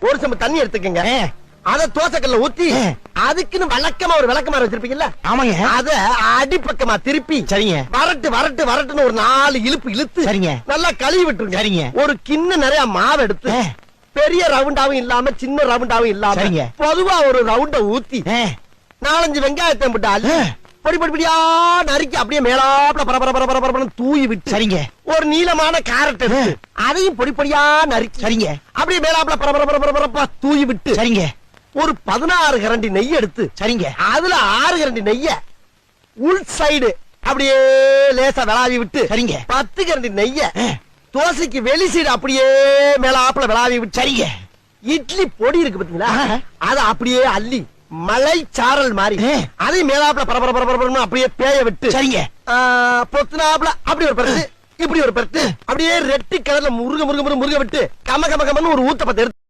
ஒரு சம்பு தண்ணி எடுத்துக்கங்க. அத தோசைக்கல்ல ஊத்தி அதுக்குன்னு வழக்கமா ஒரு விளக்கமாறு வச்சிருப்பீங்கல்ல? ஆமாங்க. அத அடிப்பக்கமா திருப்பி சரிங்க. வரட்டு வரட்டு வரட்டுன்னு ஒரு 4 இழுப்பு இழுத்து சரிங்க. நல்லா கழுவி விட்டுருங்க. சரிங்க. ஒரு கிண்ண நிறைய மாவு எடுத்து பெரிய ரவுண்டாவும் இல்லாம சின்ன ரவுண்டாவும் இல்லாம சரிங்க. பொதுவா ஒரு ரவுண்ட ஊத்தி 4-5 வெங்காயத்தை போட்டு அள்ளி பொடி பொடி பொடியா நறுக்கி அப்படியே மேலாப்ல பரபரன்னு தூவி விட்டு சரிங்க. ஒரு நீளமான கேரட் எடுத்து அதையும் பொடி பொடியா நறுக்கி சரிங்க. அப்படியே மேலாப்ல பரபரப்பா தூவி விட்டு சரிங்க. ஒரு 16 கரண்டி நெய் எடுத்து சரிங்க. அதுல 6 கரண்டி நெய்ய உள் சைடு அப்படியே லேசா விளாவி விட்டு சரிங்க. 10 கரண்டி நெய்ய தோசைக்கு வெளி சைடு அப்படியே மேலாப்ல விளாவி விட்டு சரிங்க. இட்லி பொடி இருக்கு பாத்தீங்களா, அத அப்படியே அள்ளி மலை சாரல் மாதிரி அதை மேலாப்ல பரபரன்னு அப்படியே பேய விட்டு சரிங்க. பொத்துனாப்ல அப்படி ஒரு பருத்து இப்படி ஒரு பருத்து அப்படியே ரெட்டி கலர்ல முருக விட்டு கம கமன்னு ஒரு ஊத்தப்பத்தை எடுத்து